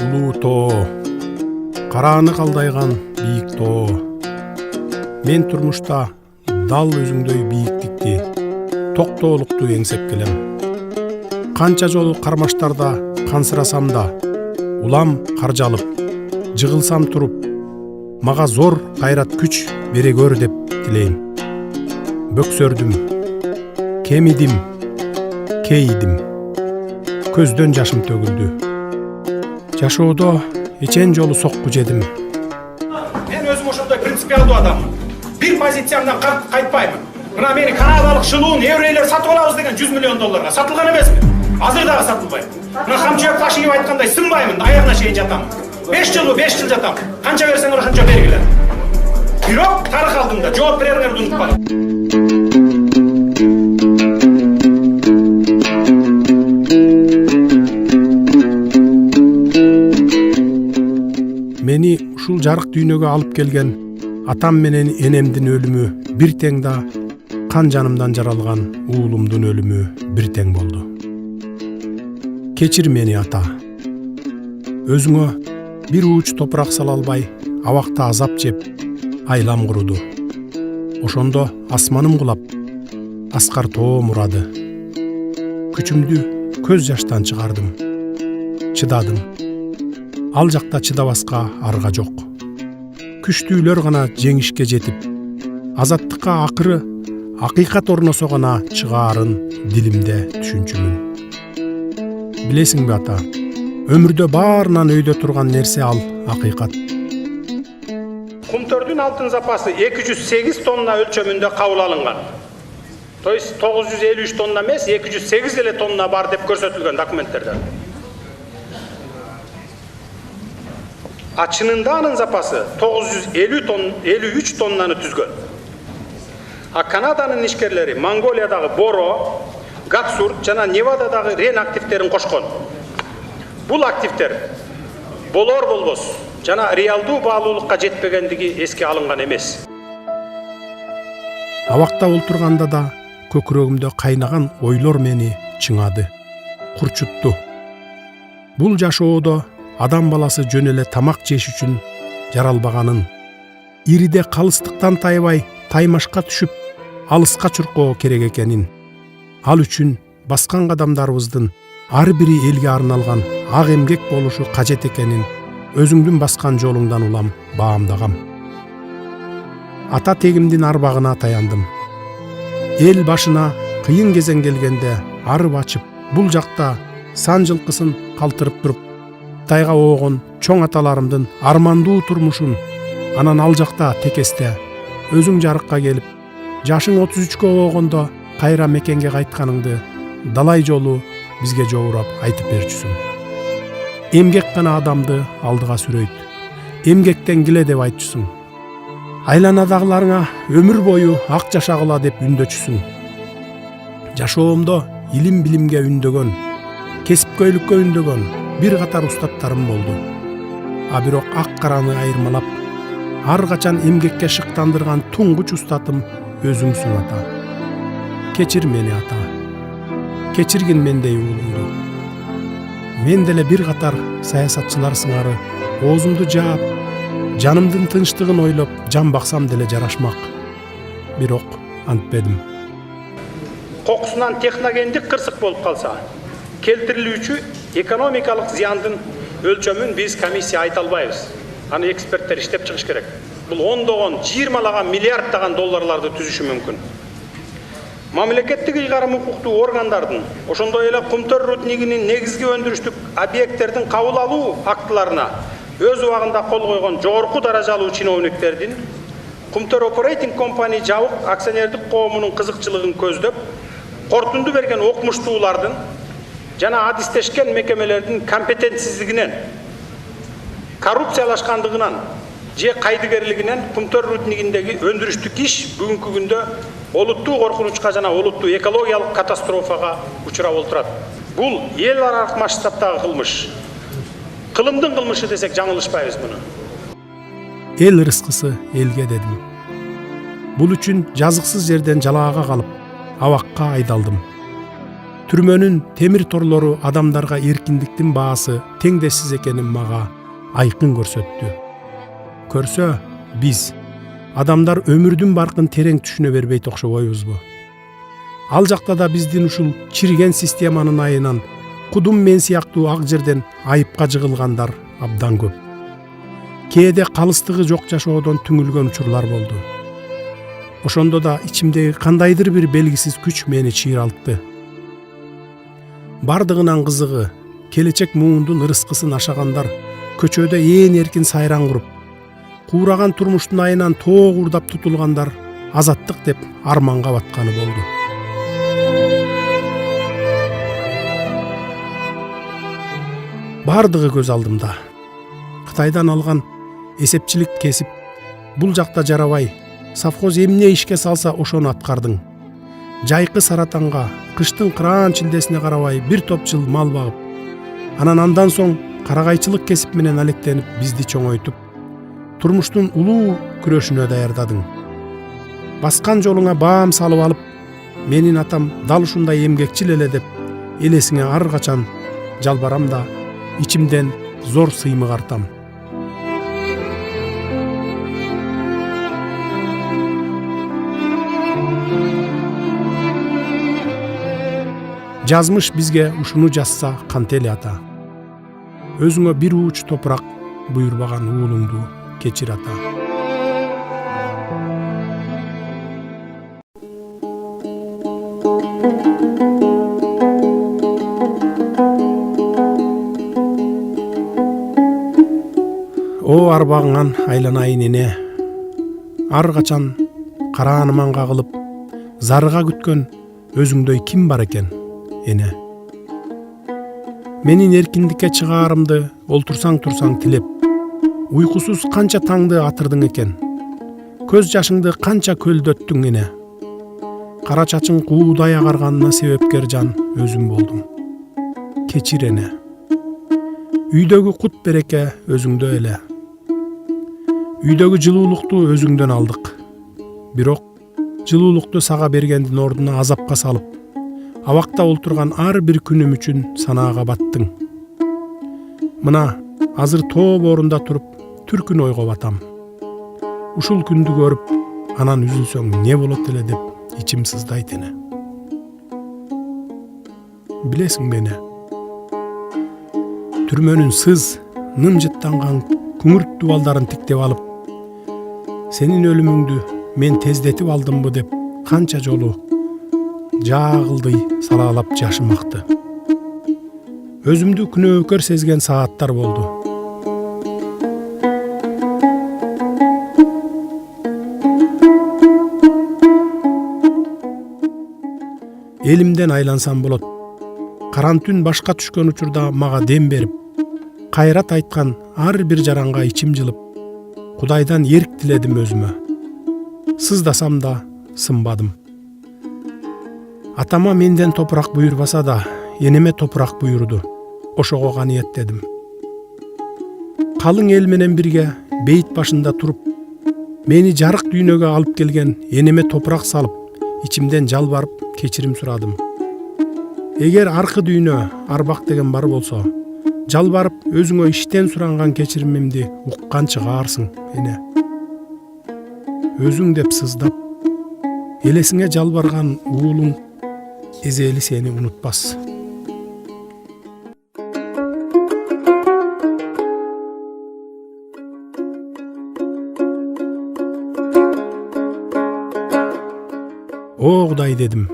улуу тоо, карааны калдайган бийик тоо. Мен турмушта дал өзүңдөй бийиктикти, токтоолукту эңсеп келем. Канча жолу кармаштарда кансырасам да, улам каржалып, жыгылсам туруп, мага зор кайрат күч бере көр деп тилейм. Бөксөрдүм, кемидим, кейидим, көздөн жашым төгүлдү. Жашоодо ичен жолу сокку жедим. Мен өзүм ошондой принципиалдуу адаммын. Бир позициямдан кайтпаймын. Мына мени канадалык шылуун еврейлер сатып алабыз деген 100 миллион долларга сатылган эмесми? Азыр дагы сатылбайт. Мына Камчыбек Ташиев айткандай сынбаймын, аягына чейин жатам. 5 жыл жатам. Канча берсеңер ошончо бергиле. Бирок тарых алдында жооп берериңерди унутпаңдар. Мени ушул жарык дүйнөгө алып келген атам менен энемдин өлүмү бир тең да кан жанымдан жаралган уулумдун өлүмү бир тең болду. Кечир мени ата. Өзүңө бир ууч топурак сала албай, абакта азап жеп, айлам куруду. Ошондо асманым кулап, аскар тоом урады. Күчүмдү көз жаштан чыгардым. Чыдадым. Ал жакта чыдабаска арга жок. Күчтүүлөр гана жеңишке жетип, азаттыкка акыры акыйкат орносо гана чыгаарын дилимде түшүнчүмүн. Билесиңби ата, өмүрдө баарынан өйдө турган нерсе ал акыйкат. Кумтөрдүн алтын запасы 208 тонна өлчөмүндө кабыл алынган. То есть 953 тонна эмес, 208 эле тонна бар деп көрсөтүлгөн документтерде. А чынында анын запасы 953 тоннаны түзгөн. А Канаданын ишкерлери Монголиядагы Боро, Гатсурт жана Невададагы Рен активтерин кошкон. Бул активтер болор болбос жана реалдуу баалуулукка жетпегендиги эске алынган эмес. Абакта олтурганда да көкүрөгүмдө кайнаган ойлор мени чыңады, курчутту. Бул жашоодо адам баласы жөн эле тамак жеш үчүн жаралбаганын, ириде калыстыктан тайбай таймашка түшүп, алыска чуркоо керек экенин, ал үчүн баскан кадамдарыбыздын ар бири элге арналган ак эмгек болушу кажет экенин өзүңдүн баскан жолуңдан улам баамдагам. Ата тегимдин арбагына таяндым. Эл башына кыйын кезең келгенде арып ачып, бул жакта сан жылкысын калтырып туруп, тайга оогон чоң аталарымдын армандуу турмушун, анан ал жакта текесте өзүң жарыкка келип, жашың 33кө оогондо кайра мекенге кайтканыңды далай жолу бизге жоорап айтып берчүсүң. Эмгек гана адамды алдыга сүрөйт. Эмгектен киле деп айтчусуң. Айланадагыларыңа өмүр бою ак жашагыла деп үндөчүсүң. Жашоомдо илим билимге үндөгөн, кесипкөйлүккө үндөгөн бир катар устаттарым болду. А бирок ак караны айырмалап, ар качан эмгекке шыктандырган туңгуч устатым өзүңсүң ата. Кечир мени ата. Кечиргин мендей уулумду. Мен деле бир катар саясатчылар сыңары оозумду жаап, жанымдын тынчтыгын ойлоп жан баксам деле жарашмак. Бирок антпедим. Кокусунан техногендик кырсык болуп калса, келтирилүүчү экономикалык зыяндын өлчөмүн биз комиссия айта албайбыз. Аны эксперттер иштеп чыгыш керек. Бул ондогон, 20лаган миллиарддаган долларларды түзүшү мүмкүн. Мамлекеттик ыйгарым укуктуу органдардын, ошондой эле Кумтөр руднигинин негизги өндүрүштүк объекттердин кабыл алуу актыларына өз убагында кол койгон жогорку даражалуу чиновниктердин Кумтөр Operating Company жабык акционердик коомунун кызыкчылыгын көздөп, кортунду берген окумуштуулардын жана адистешкен мекемелердин компетентсиздигинен, коррупциялашкандыгынан же кайдыгерлигинен Кумтөр руднигиндеги өндүрүштүк иш бүгүнкү күндө олуттуу коркунучка жана олуттуу экологиялык катастрофага учурап отурат. Бул эл аралык масштабтагы кылмыш. Кылымдын кылмышы десек жаңылышпайбыз муну. Эл ырыскысы элге дедим. Бул үчүн жазыксыз жерден жалаага калып, абакка айдалдым. Түрмөнүн темир торлору адамдарга эркиндиктин баасы теңдешсиз экенин мага айкын көрсөттү. Көрсө, биз адамдар өмүрдүн баркын терең түшүнө бербейт окшобойбузбу? Ал жакта да биздин ушул чирген системанын айынан кудум мен сыяктуу ак жерден айыпка жыгылгандар абдан көп. Кээде калыстыгы жок жашоодон түңүлгөн учурлар болду. Ошондо да ичимдеги кандайдыр бир белгисиз күч мени чыйралтты. Бардыгынан кызыгы, келечек муундун ырыскысын ашагандар көчөдө ээн эркин сайран куруп, куураган турмуштун айынан тоогурдап тутулгандар азаттык деп арманга батканы болду. Бардыгы көз алдымда. Кытайдан алган эсепчилик кесип, бул жакта жарабай, совхоз эмне ишке салса ошону аткардың. Жайкы саратанга, кыштын кыраан чилдесине карабай бир топ жыл мал багып, андан соң карагайчылык кесип менен алектенип бизди чоңойтуп, турмуштун улуу күрөшүнө даярдадың. Баскан жолуңа баам салып алып, менин атам дал ушундай эмгекчил эле деп элесиңе ар качан жалбарам да ичимден зор сыймык артам. Жазмыш бизге ушуну жазса кантели ата. Өзүңө бир ууч топурак буйрбаган уулуңду кечир ата. О арбаңан айланайын эне, ар качан карааныман кагылып, зарыга күткөн өзүңдөй ким бар экен, эне? Менин эркиндикке чыгаарымды олтурсаң тилеп, уйкусуз канча таңды атырдың экен, көз жашыңды канча көлдөттүң эне. Кара чачың куудай агарганына себепкер жан өзүм болдум. Кечир эне. Үйдөгү кут береке өзүңдө эле. Үйдөгү жылуулукту өзүңдөн алдык. Бирок жылуулукту сага бергендин ордуна азапка салып, абакта олтурган ар бир күнүм үчүн санаага баттың. Мына азыр тоо боорунда туруп түркүн ойго батам. Ушул күндү көрүп, анан үзүлсөң не болот эле деп ичим сыздайт эне. Билесиң бени? Түрмөнүн сыз, нымжыттанган күңүрт дубалдарын тиктеп алып, сенин өлүмүңдү мен тездетип алдымбы деп канча жолу жаагылдый салаалап жашым акты. Өзүмдү күнөөкөр сезген сааттар болду. Элимден айлансам болот. Каран түн башка түшкөн учурда мага дем берип, кайрат айткан ар бир жаранга ичим жылып, Кудайдан эрк тиледим өзүмө. Сыздасам да сынбадым. Атама менден топурак буйрбаса да, энеме топурак буйруду. Ошого каниеттедим. Калың эл менен бирге бейит башында туруп, мени жарык дүйнөгө алып келген энеме топурак салып, ичимден жалбарып кечирим сурадым. Эгер аркы дүйнө, арбак деген бар болсо, жалбарып өзүңө иштен суранган кечиримимди уккан чыгаарсың, эне. Өзүң деп сыздап, элесиңе жалбарган уулуң эзели сени унутпас. О Кудай дедим,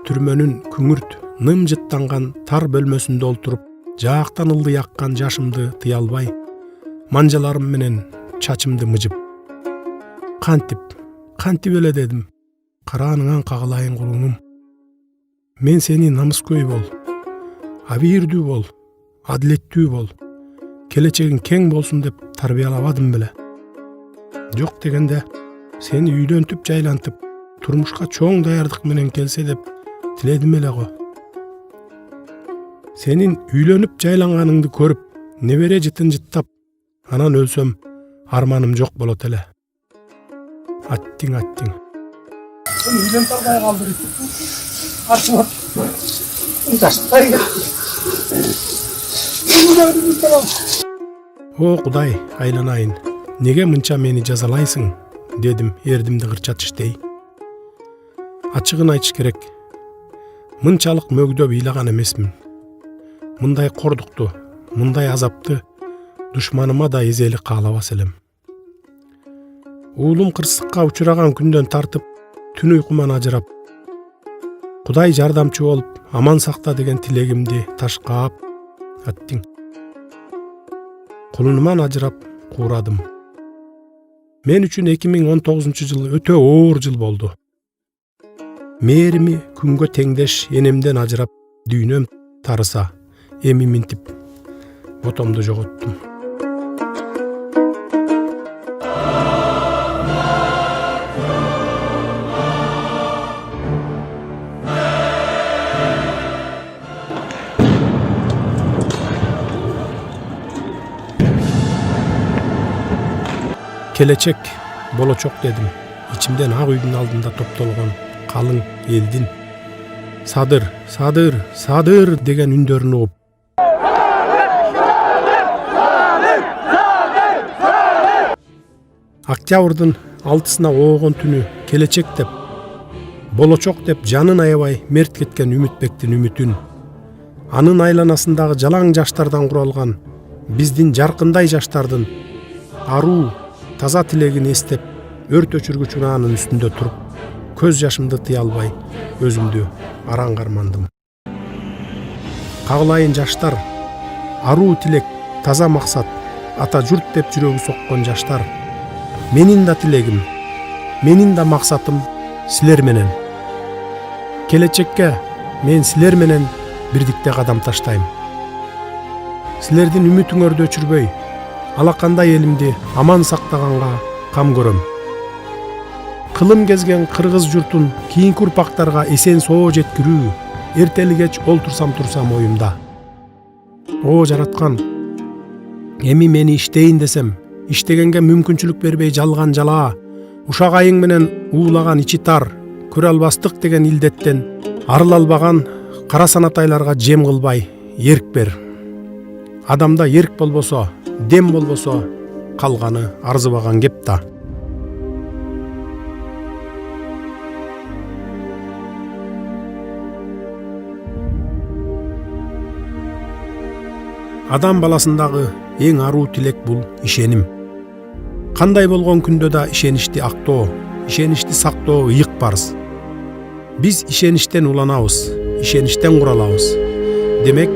түрмөнүн күңүрт, нымжыттанган тар бөлмөсүндө олтуруп, жаактан ылдый аккан жашымды тыя албай, манжаларым менен чачымды мыжып. Кантип эле дедим, карааныңан кагылайын кулуңум. Мен сени намыскөй бол, абийирдүү бол, адилеттүү бол, келечегиң кең болсун деп тарбиялабадым беле. Жок дегенде, сени үйлөнтүп жайлантып, турмушка чоң даярдык менен келсе деп тиледим эле го. Сенин үйлөнүп жайланганыңды көрүп, небере жытын жыттап, анан өлсөм, арманым жок болот эле. Аттиң. Үйлөнүп албай калды. Каршы жашпай О Кудай, айланайын, неге мынча мени жазалайсың, дедим эрдимди кырчатыштей. Ачыгын айтыш керек, мынчалык мөгдөп ыйлаган эмесмин. Мындай кордукту, мындай азапты душманыма да эзели каалабас элем. Уулум кырсыкка учураган күндөн тартып түн уйкуман ажырап, Кудай жардамчы болуп аман сакта деген тилегимди ташкаап аттың. Кулунуман ажырап куурадым. Мен үчүн 2019-жыл өтө оор жыл болду. Мээрими күнгө теңдеш энемден ажырап дүйнөм тарыса, эми минтип ботомду жоготтум. Келечек болочок дедим. Ичимден ак үйдүн алдында топтолгон калың элдин садыр, садыр, садыр деген үндөрүн угуп. Октябрдын 6-сына оогон түнү келечек деп, болочок деп жанын аябай мерт кеткен Үмүтбектин үмүтүн, анын айланасындагы жалаң жаштардан куралган биздин жаркындай жаштардын аруу таза тилегин эстеп, өрт өчүргүч унаанын үстүндө туруп, көз жашымды тыя албай, өзүмдү араң кармандым. Кагылайын жаштар, аруу тилек, таза максат, ата журт деп жүрөгү соккон жаштар. Менин да тилегим, менин да максатым силер менен. Келечекке мен силер менен бирдикте кадам таштайм. Силердин үмүтүңөрдү өчүрбөй, алакандай элимди аман сактаганга кам көрөм. Кылым кезген кыргыз журтун кийинки урпактарга эсен соо жеткирүү эртели кеч олтурсам турсам оюмда. О жараткан, эми мени иштейин десем, иштегенге мүмкүнчүлүк бербей жалган жалаа, ушак айың менен уулаган ичи тар, көрө албастык деген илдеттен арыла албаган кара санатайларга жем кылбай эрк бер. Адамда эрк болбосо, дем болбосо, калганы арзыбаган кеп да. Адам баласындагы эң аруу тилек бул ишеним. Кандай болгон күндө да ишеничти актоо, ишеничти сактоо ыйык парыз. Биз ишеништен уланабыз, ишеништен куралабыз. Демек,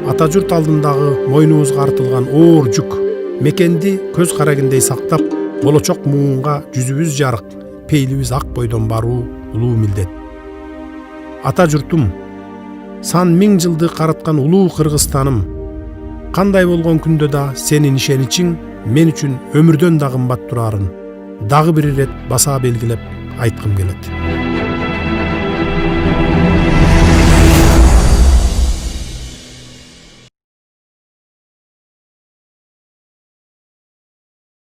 ата журт алдындагы мойнубузга артылган оор жүк мекенди көз карагиндей сактап, болочок муунга жүзүбүз жарык, пейлибиз ак бойдон баруу улуу милдет. Ата журтум, сан миң жылды караткан улуу Кыргызстаным, кандай болгон күндө да сенин ишеничиң мен үчүн өмүрдөн да кымбат турарын дагы бир ирет баса белгилеп айткым келет.